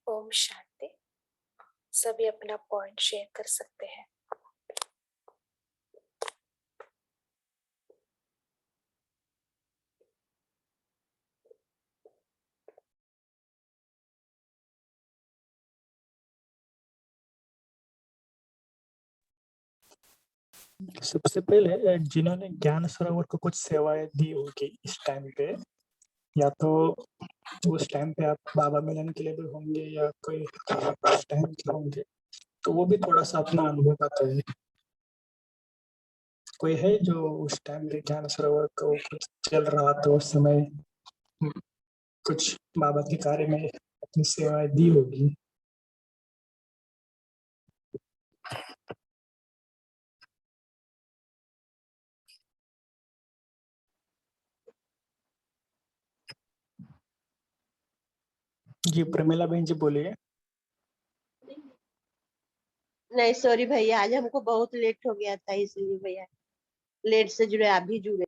ओम शांति। सभी अपना point share कर सकते हैं। सबसे पहले जिन्होंने ज्ञान सरोवर को कुछ सेवाएं दी होगी इस टाइम पे, या तो उस टाइम पे आप बाबा मिलन के लिए भी होंगे या कोई उस टाइम के होंगे, तो वो भी थोड़ा सा अपना अनुभव बताइए। कोई है जो उस टाइम पे ज्ञान सरोवर को कुछ चल रहा था उस समय, कुछ बाबा के कार्य में अपनी सेवाएं दी होगी? जी प्रमिला बहन जी बोलिए। नहीं सॉरी भैया, आज हमको बहुत लेट हो गया था इसलिए भैया लेट से जुड़े, आप भी जुड़े।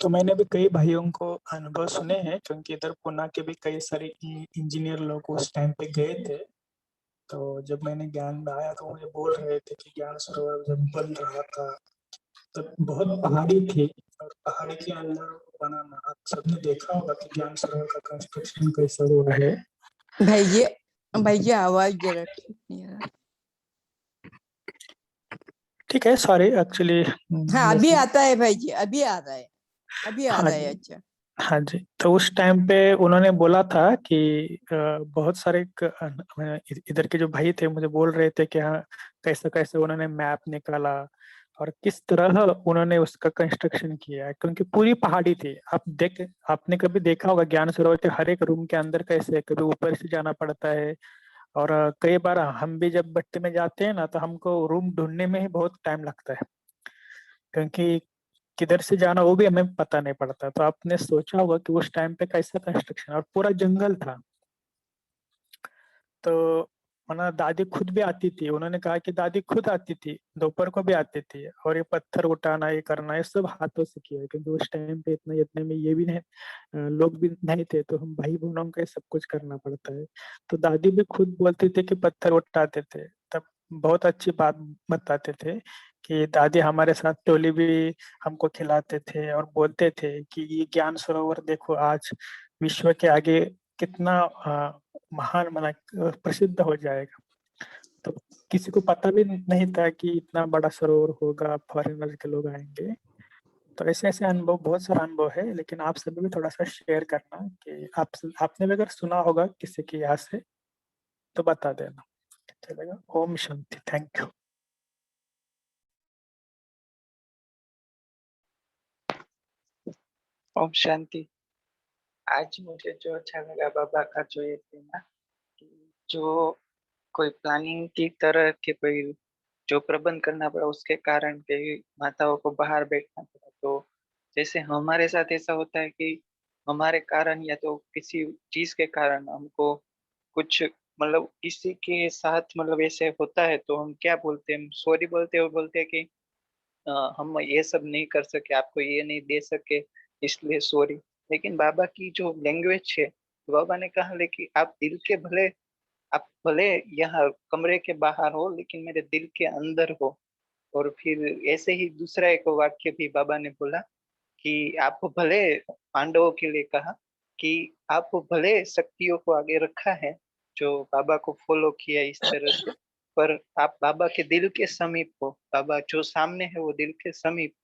तो मैंने भी कई भाइयों को अनुभव सुने हैं, क्योंकि इधर पुणे के भी कई सारे इंजीनियर लोग उस टाइम पे गए थे। तो जब मैंने ज्ञान में आया तो मुझे बोल रहे थे कि ज्ञान सरोवर जब बन रहा था तब बहुत पहाड़ी थी, और पहाड़ी के अंदर बनाना, आप सबने देखा होगा कि ज्ञान सरोवर का कंस्ट्रक्शन कैसा हुआ है। भैया आवाज जरा ठीक नहीं आ रहा। ठीक है, सॉरी एक्चुअली। हाँ अभी आता है भाई जी, अभी आ रहा है, अभी आ हाँ रहा है। जी, अच्छा हाँ जी। तो उस टाइम पे उन्होंने बोला था कि बहुत सारे इधर के जो भाई थे मुझे बोल रहे थे कि हाँ कैसे कैसे उन्होंने मैप निकाला और किस तरह उन्होंने उसका कंस्ट्रक्शन किया है, क्योंकि पूरी पहाड़ी थी। आपने कभी देखा होगा ज्ञान सरोवर के हर एक रूम के अंदर कैसे कभी ऊपर से जाना पड़ता है, और कई बार हम भी जब भट्टी में जाते हैं ना तो हमको रूम ढूंढने में ही बहुत टाइम लगता है, क्योंकि किधर से जाना वो भी हमें पता नहीं पड़ता। तो आपने सोचा होगा कि उस टाइम पे कैसा कंस्ट्रक्शन, और पूरा जंगल था। तो मना दादी खुद भी आती थी, उन्होंने कहा कि दादी खुद आती थी, दोपहर को भी आती थी, और ये पत्थर उठाना ये करना ये सब हाथों से किया है, क्योंकि उस टाइम पे इतने में ये भी नहीं लोग भी नहीं थे, तो हम भाई बहनों को ये सब कुछ करना पड़ता है। तो दादी भी खुद बोलती थी कि पत्थर उठाते थे। तब बहुत अच्छी बात बताते थे कि दादी हमारे साथ टोली भी हमको खिलाते थे और बोलते थे कि ये ज्ञान सरोवर देखो आज विश्व के आगे कितना महान मना प्रसिद्ध हो जाएगा। तो किसी को पता भी नहीं था कि इतना बड़ा सरोवर होगा, फॉरेनर के लोग आएंगे। तो ऐसे ऐसे अनुभव, बहुत सारा अनुभव है, लेकिन आप सभी भी थोड़ा सा शेयर करना कि आपने भी अगर सुना होगा किसी के यहाँ से तो बता देना, चलेगा। ओम शांति। Thank you. ओम शांति। आज मुझे जो अच्छा लगा बाबा का जो ये थे ना, जो कोई प्लानिंग की तरह के कोई जो प्रबंध करना पड़ा उसके कारण के माताओं को बाहर बैठना पड़ा। तो जैसे हमारे साथ ऐसा होता है कि हमारे कारण या तो किसी चीज के कारण हमको कुछ मतलब किसी के साथ मतलब ऐसे होता है तो हम क्या बोलते हैं, सॉरी बोलते हैं और बोलते हैं कि हम ये सब नहीं कर सके, आपको ये नहीं दे सके इसलिए सॉरी। लेकिन बाबा की जो लैंग्वेज है, बाबा ने कहा लेकिन आप भले यहाँ कमरे के बाहर हो लेकिन मेरे दिल के अंदर हो। और फिर ऐसे ही दूसरा एक वाक्य भी बाबा ने बोला कि आप भले, पांडवों के लिए कहा कि आप भले शक्तियों को आगे रखा है जो बाबा को फॉलो किया इस तरह से, पर आप बाबा के दिल के समीप हो, बाबा जो सामने है वो दिल के समीप।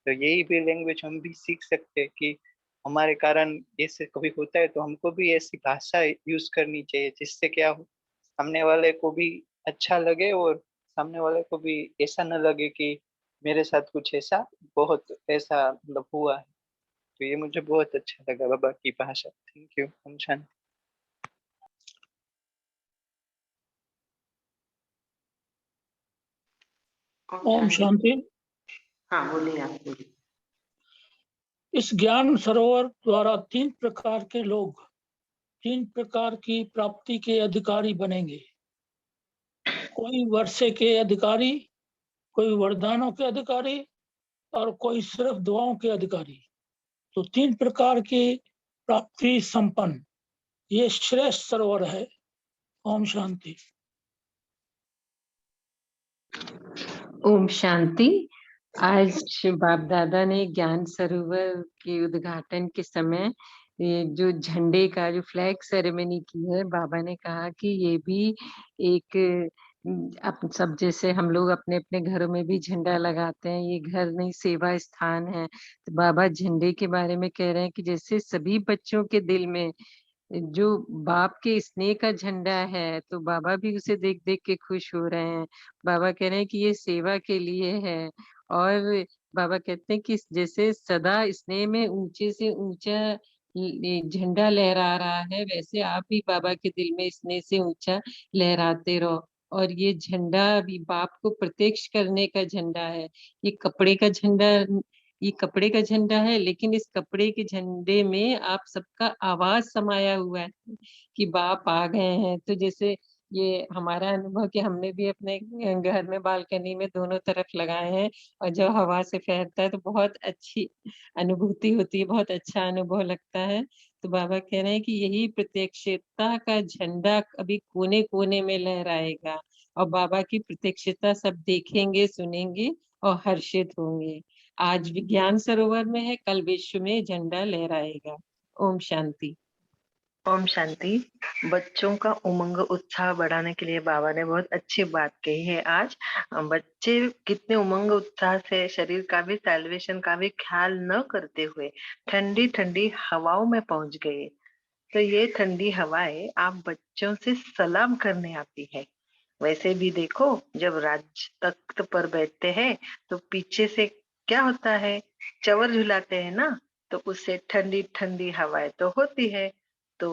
तो यही भी लैंग्वेज हम भी सीख सकते हैं कि हमारे कारण ऐसे कभी होता है तो हमको भी ऐसी भाषा यूज करनी चाहिए जिससे क्या हो, सामने वाले को भी अच्छा लगे और सामने वाले को भी ऐसा न लगे कि मेरे साथ कुछ ऐसा बहुत ऐसा मतलब हुआ है। तो ये मुझे बहुत अच्छा लगा बाबा की भाषा। Thank you. ओम शांति। ओम शांति। हाँ बोलिए, आप बोलिए। इस ज्ञान सरोवर द्वारा 3 प्रकार के लोग 3 प्रकार की प्राप्ति के अधिकारी बनेंगे। कोई वर्षे के अधिकारी, कोई वरदानों के अधिकारी और कोई सिर्फ दुआओं के अधिकारी। तो 3 प्रकार की प्राप्ति संपन्न ये श्रेष्ठ सरोवर है। ओम शांति। ओम शांति। आज बाप दादा ने ज्ञान सरोवर के उद्घाटन के समय ये जो झंडे का जो फ्लैग सेरेमनी की है, बाबा ने कहा कि ये भी एक सब जैसे हम लोग अपने अपने घरों में भी झंडा लगाते हैं, ये घर नहीं सेवा स्थान है। तो बाबा झंडे के बारे में कह रहे हैं कि जैसे सभी बच्चों के दिल में जो बाप के स्नेह का झंडा है, तो बाबा भी उसे देख देख के खुश हो रहे हैं। बाबा कह रहे हैं कि ये सेवा के लिए है। और बाबा कहते हैं कि जैसे सदा स्नेह में ऊंचे से ऊंचा ये झंडा लहरा रहा है, वैसे आप भी बाबा के दिल में स्नेह से ऊंचा लहराते रहो। और ये झंडा भी बाप को प्रत्यक्ष करने का झंडा है। ये कपड़े का झंडा ये कपड़े का झंडा है, लेकिन इस कपड़े के झंडे में आप सबका आवाज समाया हुआ है कि बाप आ गए हैं। तो जैसे ये हमारा अनुभव कि हमने भी अपने घर में बालकनी में दोनों तरफ लगाए हैं, और जब हवा से फहरता है तो बहुत अच्छी अनुभूति होती है, बहुत अच्छा अनुभव लगता है। तो बाबा कह रहे हैं कि यही प्रत्यक्षता का झंडा अभी कोने कोने में लहराएगा, और बाबा की प्रत्यक्षता सब देखेंगे, सुनेंगे और हर्षित होंगे। आज विज्ञान सरोवर में है, कल विश्व में झंडा लहराएगा। ओम शांति। ओम शांति। बच्चों का उमंग उत्साह बढ़ाने के लिए बाबा ने बहुत अच्छी बात कही है आज। बच्चे कितने उमंग उत्साह से शरीर का भी सैल्वेशन का भी ख्याल न करते हुए ठंडी ठंडी हवाओं में पहुंच गए। तो ये ठंडी हवाएं आप बच्चों से सलाम करने आती है। वैसे भी देखो, जब राज तख्त पर बैठते हैं तो पीछे से क्या होता है, चवर झुलाते हैं ना, तो उससे ठंडी ठंडी हवाएं तो होती है। तो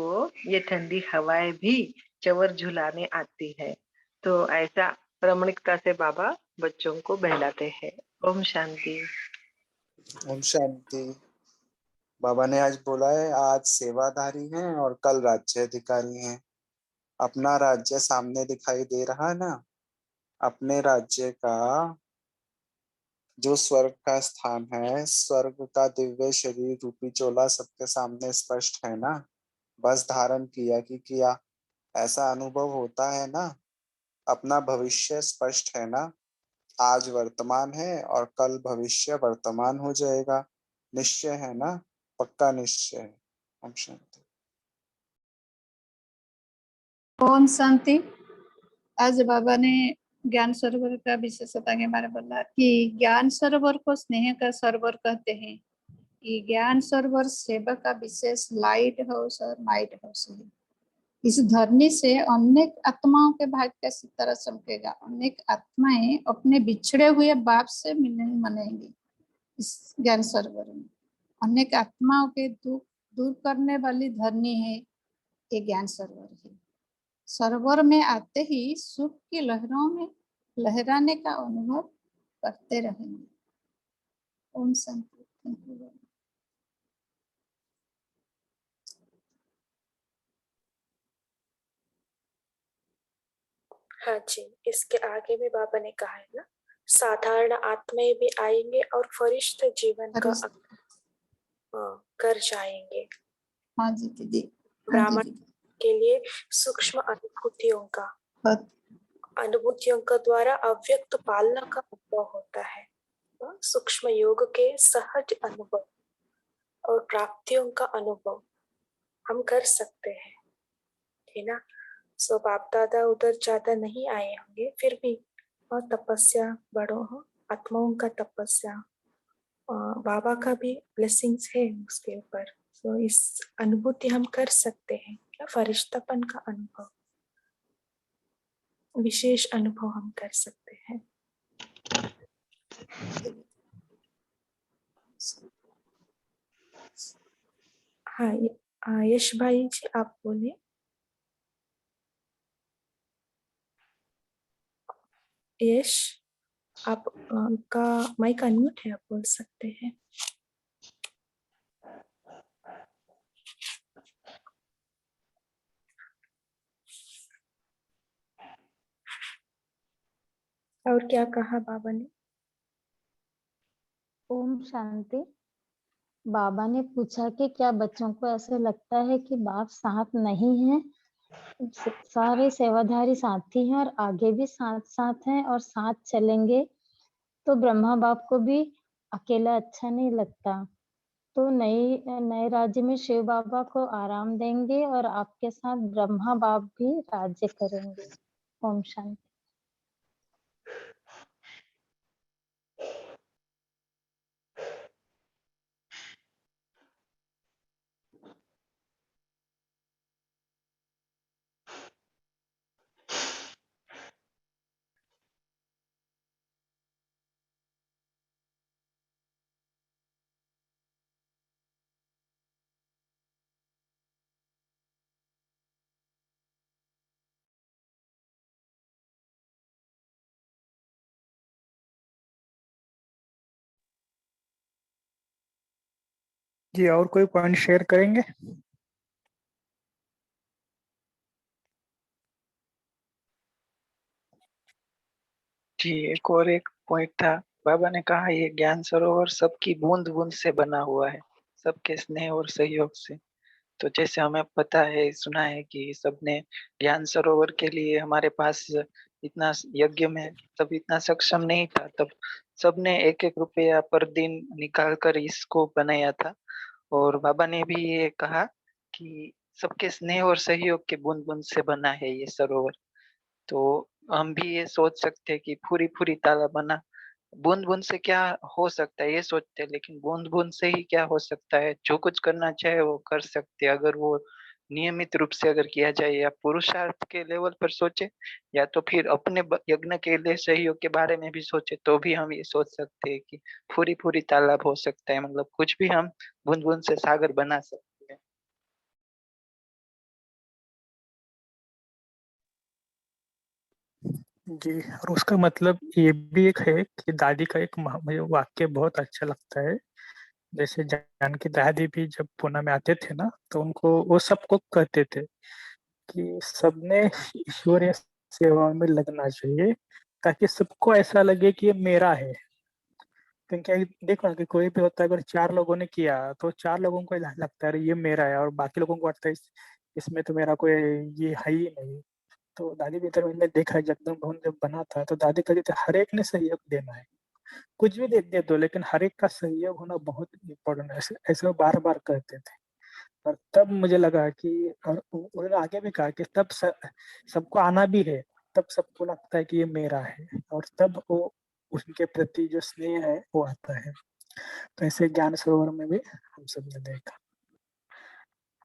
ये ठंडी हवाएं भी चवर झुलाने आती है। तो ऐसा प्रामाणिकता से बाबा बच्चों को बहलाते हैं। ओम शांति। ओम शांति। बाबा ने आज बोला है, आज सेवाधारी हैं और कल राज्य अधिकारी हैं। अपना राज्य सामने दिखाई दे रहा है ना, अपने राज्य का जो स्वर्ग का स्थान है, स्वर्ग का दिव्य शरीर रूपी चोला सबके सामने स्पष्ट है ना। बस धारण किया कि किया, ऐसा अनुभव होता है ना। अपना भविष्य स्पष्ट है ना, आज वर्तमान है और कल भविष्य वर्तमान हो जाएगा। निश्चय है ना, पक्का निश्चय है। ओम शांति। ओम शांति। आज बाबा ने ज्ञान सरोवर का विशेषता के बारे में बोला कि ज्ञान सरोवर को स्नेह का सरोवर कहते हैं। ये ज्ञान सरोवर सेवा का विशेष लाइट हाउस और नाइट हाउस है। इस धरनी से अनेक आत्माओं के भाग्य का सितारा चमकेगा। अनेक आत्माएं अपने बिछड़े हुए बाप से मिलने मनेंगी। इस ज्ञान सरोवर में अनेक आत्माओं के दुख दूर करने वाली धरनी है ये ज्ञान सरोवर है। सरोवर में आते ही सुख की लहरों में लहराने का अनुभव करते रहेंगे। ओम शांति। हाँ जी, इसके आगे भी बाबा ने कहा है ना, साधारण आत्माएं भी आएंगे और फरिश्ते जीवन का कर जाएंगे। हाँ जी दीदी। ब्राह्मण के लिए सूक्ष्म अनुभूतियों का द्वारा अव्यक्त पालना का अनुभव होता है। सूक्ष्म योग के सहज अनुभव और प्राप्तियों का अनुभव हम कर सकते हैं, है ना। सो बाप दादा उधर ज्यादा नहीं आए होंगे, फिर भी तपस्या बढ़ो हो, आत्माओं का तपस्या, बाबा का भी ब्लेसिंग्स है उसके ऊपर। सो इस अनुभूति हम कर सकते हैं, क्या फरिश्तापन का अनुभव, विशेष अनुभव हम कर सकते हैं। हाँ यश भाई जी, आप बोलिए। यश, आप का माइक अनम्यूट है, आप बोल सकते हैं। और क्या कहा बाबा ने? ओम शांति। बाबा ने पूछा कि क्या बच्चों को ऐसे लगता है कि बाप साथ नहीं है? सारे सेवाधारी साथी हैं और आगे भी साथ साथ हैं और साथ चलेंगे, तो ब्रह्मा बाप को भी अकेला अच्छा नहीं लगता। तो नए राज्य में शिव बाबा को आराम देंगे और आपके साथ ब्रह्मा बाप भी राज्य करेंगे। ओम शांति। जी, और कोई पॉइंट शेयर करेंगे? जी, एक पॉइंट था। बाबा ने कहा ये ज्ञान सरोवर सबकी बूंद बूंद से बना हुआ है, सबके स्नेह और सहयोग से। तो जैसे हमें पता है, सुना है कि सबने ज्ञान सरोवर के लिए, हमारे पास इतना यज्ञ में तब इतना सक्षम नहीं था, तब सबने एक एक रुपया पर दिन निकाल कर इसको बनाया था। और बाबा ने भी ये कहा कि सबके स्नेह और सहयोग के बूंद बूंद से बना है ये सरोवर। तो हम भी ये सोच सकते हैं कि पूरी पूरी ताला बना, बूंद बूंद से क्या हो सकता है ये सोचते हैं, लेकिन बूंद बूंद से ही क्या हो सकता है, जो कुछ करना चाहे वो कर सकते हैं, अगर वो नियमित रूप से अगर किया जाए, या पुरुषार्थ के लेवल पर सोचे, या तो फिर अपने यज्ञ के लिए सहयोग के बारे में भी सोचे, तो भी हम ये सोच सकते हैं कि पूरी पूरी तालाब हो सकता है, मतलब कुछ भी हम बूंद बूंद से सागर बना सकते हैं। जी, और उसका मतलब ये भी एक है कि दादी का एक मुझे वाक्य बहुत अच्छा लगता है। जैसे जान की दादी भी जब पूना में आते थे ना, तो उनको वो सबको कहते थे कि सबने ईश्वरीय सेवा में लगना चाहिए, ताकि सबको ऐसा लगे कि ये मेरा है। क्योंकि देखो ना कि कोई भी होता है, अगर 4 लोगों ने किया तो 4 लोगों को लगता है अरे ये मेरा है, और बाकी लोगों को लगता है इसमें तो मेरा कोई ये है ही नहीं। तो दादी भी तरह मैंने देखा है, जगदम भवन जब बना था तो दादी कहती थी हर एक ने सहयोग देना है, कुछ भी दे दो, लेकिन हर एक का सहयोग होना बहुत इम्पोर्टेंट है। ऐसे वो बार बार कहते थे। और तब मुझे लगा कि, और उन्होंने आगे भी कहा कि तब सबको आना भी है, तब सबको लगता है कि ये मेरा है, और तब वो उनके प्रति जो स्नेह है वो आता है। तो ऐसे ज्ञान सरोवर में भी हम सब ने देखा।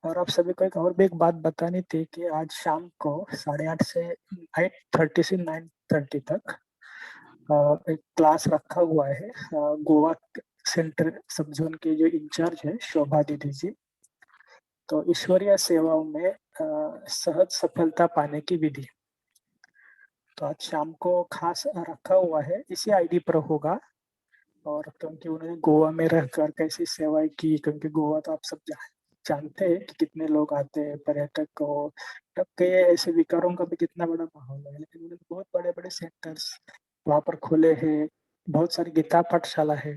और आप सभी को एक और भी एक बात बतानी थी कि आज शाम को 8:30 से 8:30 से 9:30 तक एक क्लास रखा हुआ है। गोवा सेंटर सब जोन के जो इंचार्ज है शोभा दीदी जी, तो ईश्वरीय सेवाओं में सहज सफलता पाने की विधि, तो आज शाम को खास रखा हुआ है, इसी आईडी पर होगा। और क्योंकि उन्होंने गोवा में रहकर कैसी सेवाएं की, क्योंकि गोवा तो आप सब जानते हैं कि कितने लोग आते हैं पर्यटक को, तब के ऐसे विकारों का भी कितना बड़ा माहौल है, लेकिन उन्होंने बहुत बड़े बड़े सेंटर्स वहाँ पर खोले हैं, बहुत सारी गीता पाठशाला है,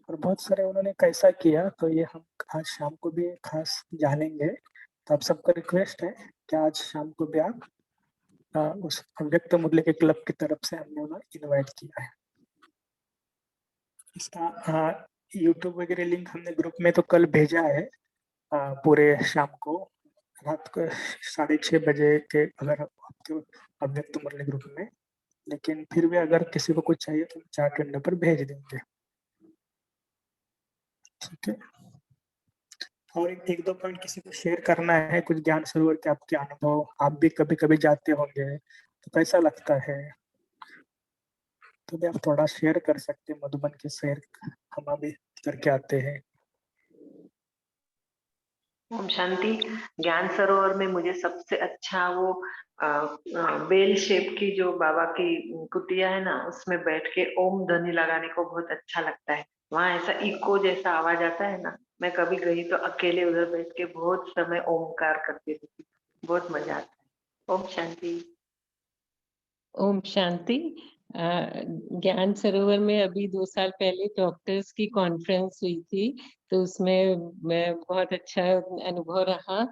और बहुत सारे उन्होंने कैसा किया, तो ये हम आज शाम को भी खास जानेंगे। तो आप सबका रिक्वेस्ट है कि आज शाम को भी आप उस अव्यक्त मूल्य के क्लब की तरफ से हमने उन्हें इनवाइट किया है। इसका यूट्यूब वगैरह लिंक हमने ग्रुप में तो कल भेजा है, पूरे शाम को रात को 6:30 बजे के, अगर आपके अव्यक्त मूल्य ग्रुप में, लेकिन फिर भी अगर किसी को कुछ चाहिए तो चार्ट करने पर भेज देंगे। ठीक है, और एक दो पॉइंट किसी को शेयर करना है, कुछ ज्ञान सरोवर के आपके अनुभव, आप भी कभी कभी जाते होंगे तो कैसा लगता है, तो भी आप थोड़ा शेयर कर सकते हैं। मधुबन के शेयर हम भी करके आते हैं। ओम शांति। ज्ञान सरोवर में मुझे सबसे अच्छा वो बेल शेप की जो बाबा की कुटिया है ना, उसमें बैठ के ओम ध्वनि लगाने को बहुत अच्छा लगता है। वहाँ ऐसा इको जैसा आवाज आता है ना, मैं कभी गई तो अकेले उधर बैठ के बहुत समय ओमकार करती रहती, बहुत मजा आता है। ओम शांति। ओम शांति। ज्ञान सरोवर में अभी 2 साल पहले डॉक्टर्स की कॉन्फ्रेंस हुई थी, तो उसमें मैं बहुत अच्छा अनुभव रहा।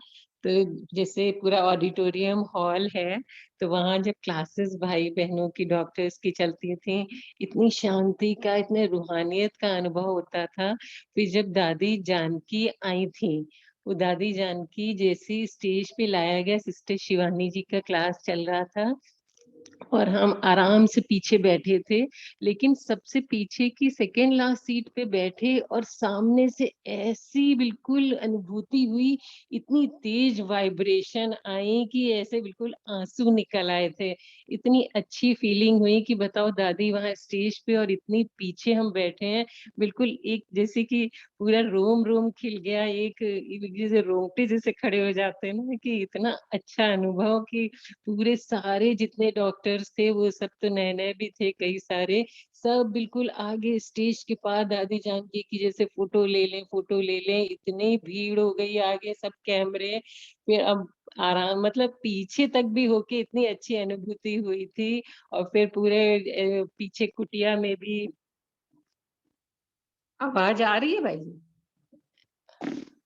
तो जैसे पूरा ऑडिटोरियम हॉल है, तो वहाँ जब क्लासेस भाई बहनों की डॉक्टर्स की चलती थी, इतनी शांति का, इतने रूहानियत का अनुभव होता था। फिर जब दादी जानकी आई थी, वो दादी जानकी जैसी स्टेज पे लाया गया, सिस्टर शिवानी जी का क्लास चल रहा था और हम आराम से पीछे बैठे थे, लेकिन सबसे पीछे की सेकेंड लास्ट सीट पे बैठे और सामने से ऐसी बिल्कुल अनुभूति हुई, इतनी तेज वाइब्रेशन आई कि ऐसे बिल्कुल आंसू निकल आए थे। इतनी अच्छी फीलिंग हुई कि बताओ दादी वहां स्टेज पे और इतनी पीछे हम बैठे हैं, बिल्कुल एक जैसे कि पूरा रोम रोम खिल गया, एक जैसे रोंगटे जैसे खड़े हो जाते हैं ना, कि इतना अच्छा अनुभव कि पूरे सारे जितने डॉक्टर्स थे वो सब तो नए नए भी थे, कई सारे, सब बिल्कुल आगे स्टेज के पास दादी जानकी की जैसे फोटो ले लें फोटो ले लें, इतनी भीड़ हो गई आगे, सब कैमरे। फिर अब आराम मतलब पीछे तक भी होके इतनी अच्छी अनुभूति हुई थी। और फिर पूरे पीछे कुटिया में भी आवाज आ रही है भाई जी?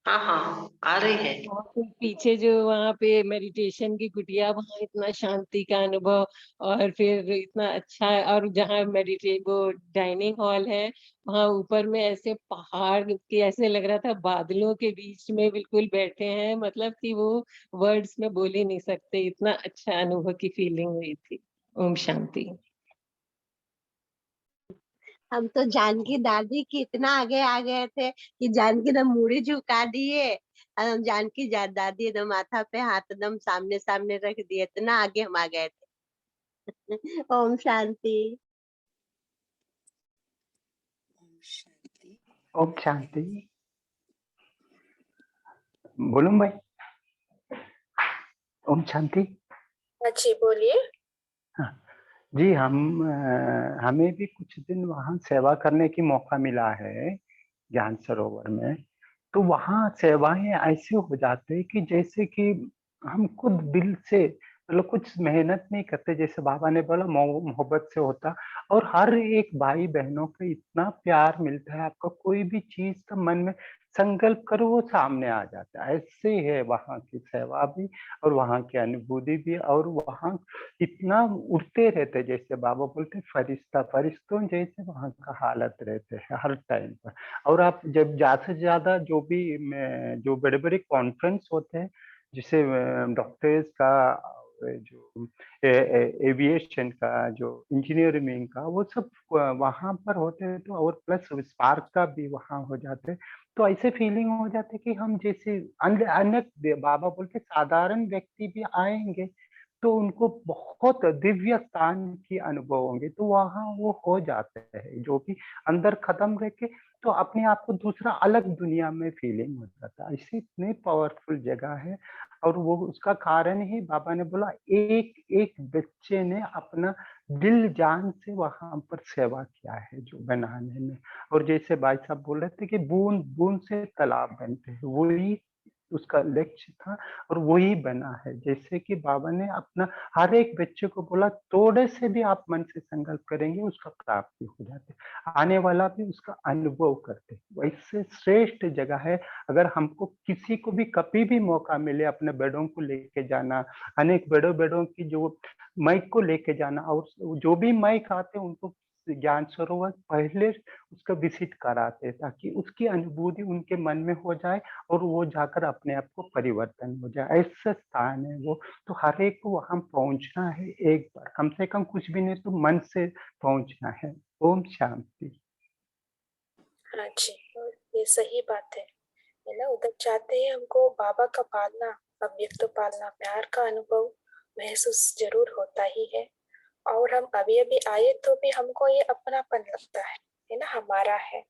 हाँ हाँ आ रही है। और फिर पीछे जो वहाँ पे मेडिटेशन की कुटिया, वहाँ इतना शांति का अनुभव। और फिर इतना अच्छा है, और जहाँ मेडिटेट वो डाइनिंग हॉल है, वहाँ ऊपर में ऐसे पहाड़ के ऐसे लग रहा था बादलों के बीच में बिल्कुल बैठे हैं, मतलब कि वो वर्ड्स में बोल ही नहीं सकते, इतना अच्छा अनुभव की फीलिंग हुई थी। ओम शांति। हम तो जानकी दादी की इतना आगे आ गए थे कि जानकी ने मुड़ी झुका दिए और हम जानकी दादी ने माथा पे हाथ एकदम सामने सामने रख दिए, इतना आगे हम आ गए थे। ओम शांति। ओम शांति। बोलूं भाई? ओम शांति। जी बोलिए। हाँ जी, हमें भी कुछ दिन वहाँ सेवा करने की मौका मिला है ज्ञान सरोवर में। तो वहाँ सेवाएं ऐसे हो जाते कि जैसे कि हम खुद दिल से मतलब कुछ मेहनत नहीं करते, जैसे बाबा ने बोला मोहब्बत से होता। और हर एक भाई बहनों का इतना प्यार मिलता है, आपका कोई भी चीज का मन में संकल्प करो वो सामने आ जाता है। ऐसे है वहाँ की सेवा भी और वहाँ की अनुभूति भी। और वहाँ इतना उड़ते रहते, जैसे बाबा बोलते फरिश्तों जैसे वहाँ का हालत रहते हैं हर टाइम पर। और आप जब ज्यादा से ज्यादा जो बड़े बड़े कॉन्फ्रेंस होते हैं, जैसे डॉक्टर्स का, जो एविएशन का, जो इंजीनियरिंग का, वो सब वहाँ पर होते हैं। तो और प्लस स्पार्क का भी वहाँ हो जाते हैं। तो ऐसे फीलिंग हो जाती है कि हम जैसे अन्य बाबा बोलते साधारण व्यक्ति भी आएंगे तो उनको बहुत दिव्य स्थान की अनुभव होंगे। तो वहाँ वो हो जाते हैं जो भी अंदर खत्म रह के, तो अपने आप को दूसरा अलग दुनिया में फीलिंग हो जाता है। ऐसी इतनी पावरफुल जगह है। और वो उसका कारण ही बाबा ने बोला, एक एक बच्चे ने अपना दिल जान से वहां पर सेवा किया है जो बनाने में। और जैसे भाई साहब बोल रहे थे कि बूंद बूंद से तालाब बनते हैं, वही उसका लक्ष्य था और वही बना है। जैसे कि बाबा ने अपना हर एक बच्चे को बोला, थोड़े से भी आप मन से संकल्प करेंगे उसका प्राप्ति हो जाती, आने वाला भी उसका अनुभव करते। वैसे श्रेष्ठ जगह है। अगर हमको किसी को भी कभी भी मौका मिले अपने बड़ों को लेके जाना, अनेक बड़ों की जो माइक को लेके जाना, और जो भी माइक आते उनको ज्ञान सरोवर पहले उसका विजिट कराते ताकि उसकी अनुभूति उनके मन में हो जाए और वो जाकर अपने आप को परिवर्तन हो जाए। ऐसा स्थान है वो। तो हर एक को वहां पहुंचना है, एक बार कम से कम, कुछ भी नहीं तो मन से पहुंचना है। ओम शांति। हाँ जी, ये सही बात है ना। उधर जाते ही हमको बाबा का पालना, अव्यक्त पालना, प्यार का अनुभव महसूस जरूर होता ही है। और हम अभी अभी आए तो भी हमको ये अपनापन लगता है ना, हमारा है।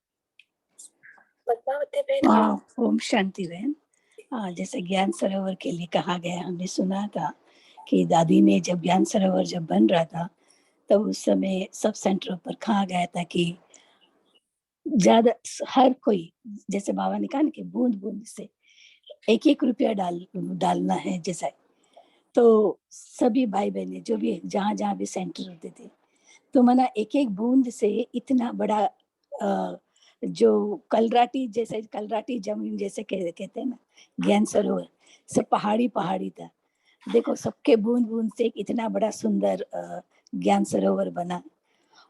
पद्मावती बहन आप। ओम शांति बहन। जैसे ज्ञान सरोवर के लिए कहा गया, हमने सुना था कि दादी ने जब ज्ञान सरोवर जब बन रहा था तब उस समय सब सेंटरों पर कहा गया था कि ज्यादा हर कोई, जैसे बाबा ने कहा ना कि बूंद बूंद से 1-1 रुपया डालना है जैसा। तो सभी भाई बहने जो भी जहाँ जहाँ भी सेंटर होते थे तो मना एक एक बूंद से इतना बड़ा जो कलराटी जमीन जैसे कहते हैं ना, ज्ञान सरोवर सब पहाड़ी था। देखो सबके बूंद बूंद से एक इतना बड़ा सुंदर ज्ञान सरोवर बना।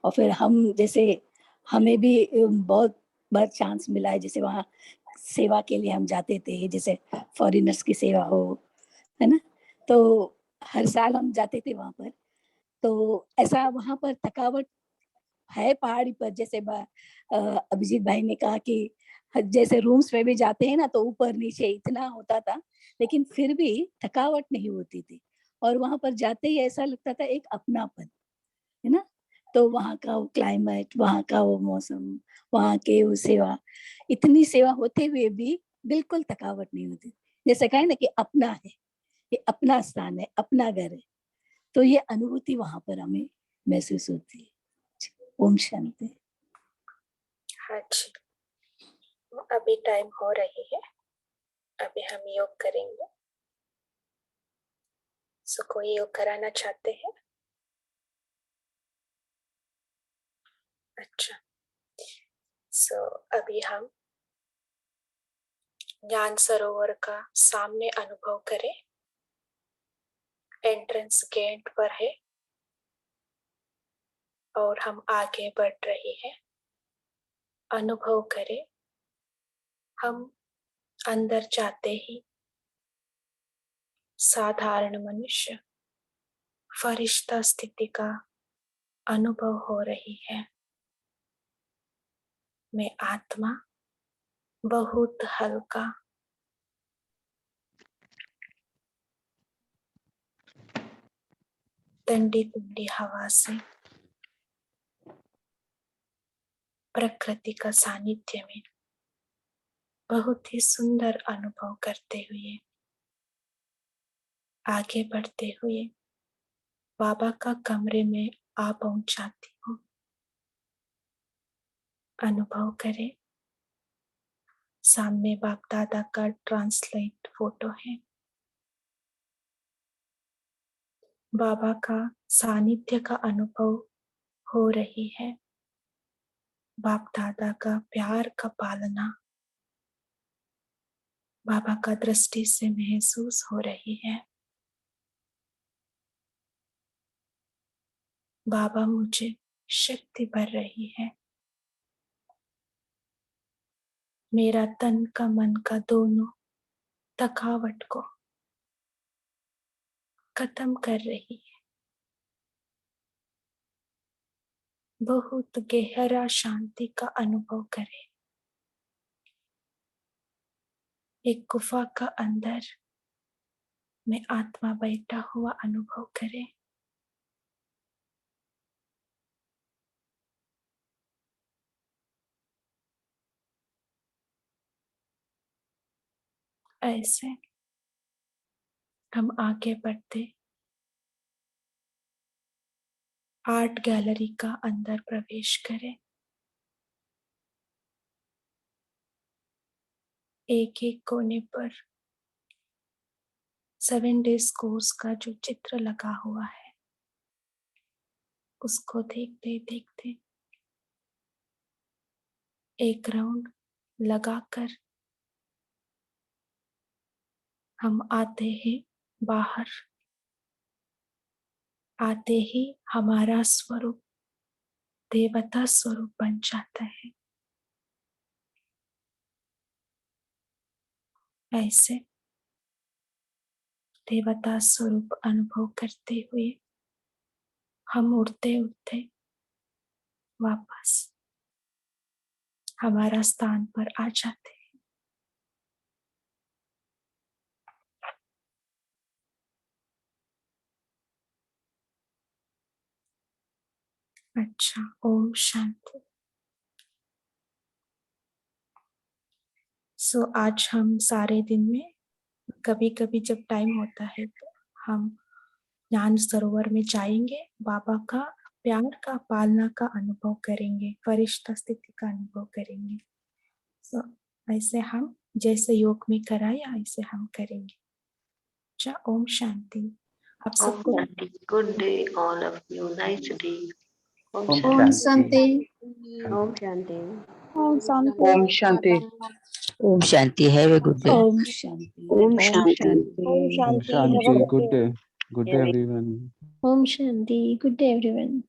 और फिर हम जैसे हमें भी बहुत बार चांस मिला है, जैसे वहाँ सेवा के लिए हम जाते थे, जैसे फॉरेनर्स की सेवा हो, है ना, तो हर साल हम जाते थे वहां पर। तो ऐसा वहां पर थकावट है पहाड़ी पर, जैसे अभिजीत भाई ने कहा कि जैसे रूम्स में भी जाते हैं ना तो ऊपर नीचे इतना होता था, लेकिन फिर भी थकावट नहीं होती थी। और वहां पर जाते ही ऐसा लगता था एक अपनापन, है ना। तो वहाँ का वो क्लाइमेट, वहाँ का वो मौसम, वहाँ के वो सेवा, इतनी सेवा होते हुए भी बिल्कुल थकावट नहीं होती। जैसे कहे ना कि अपना है, ये अपना स्थान है, अपना घर है, तो ये अनुभूति वहां पर हमें महसूस होती है। ओम शांति। हाँ जी, अभी टाइम हो रही है, अभी हम योग करेंगे। सो कोई योग कराना चाहते हैं? अच्छा, सो अभी हम ज्ञान सरोवर का सामने अनुभव करें। एंट्रेंस गेट पर है और हम आगे बढ़ रहे हैं। अनुभव करें, हम अंदर जाते ही साधारण मनुष्य फरिश्ता स्थिति का अनुभव हो रही है। मैं आत्मा बहुत हल्का, ठंडी ठंडी हवा से प्रकृति का सानिध्य में बहुत ही सुंदर अनुभव करते हुए आगे बढ़ते हुए बाबा का कमरे में आ पहुंचाती हूँ। अनुभव करें, सामने बाप दादा का ट्रांसलेट फोटो है। बाबा का सानिध्य का अनुभव हो रही है। बाप दादा का प्यार का पालना बाबा का दृष्टि से महसूस हो रही है। बाबा मुझे शक्ति भर रही है। मेरा तन का मन का दोनों थकावट को खत्म कर रही है। बहुत गहरा शांति का अनुभव करें। एक गुफा का अंदर में आत्मा बैठा हुआ अनुभव करें। ऐसे हम आगे बढ़ते आर्ट गैलरी का अंदर प्रवेश करें। एक एक कोने पर 7 डेज कोर्स का जो चित्र लगा हुआ है उसको देखते देखते एक राउंड लगाकर हम आते हैं बाहर। आते ही हमारा स्वरूप देवता स्वरूप बन जाता है। ऐसे देवता स्वरूप अनुभव करते हुए हम उड़ते उड़ते वापस हमारा स्थान पर आ जाते हैं। अच्छा, ओम शांति। सो आज हम सारे दिन में कभी कभी जब टाइम होता है तो हम ज्ञान सरोवर में जाएंगे, बाबा का प्यार का पालना का अनुभव करेंगे, फरिश्ता स्थिति का अनुभव करेंगे। सो ऐसे हम जैसे योग में कराया ऐसे हम करेंगे। अच्छा, ओम शांति। आप सबको Good day, all of you. Nice day. Om Om Om Shanti. Shanti. Om Shanti. Om Shanti. Om Shanti. Om Shanti. Have a good day. Om Shanti. Om Shanti. Om Om Shanti. Have a Shanti. good Good day. day. Good day, everyone. Om Shanti. Good day, everyone.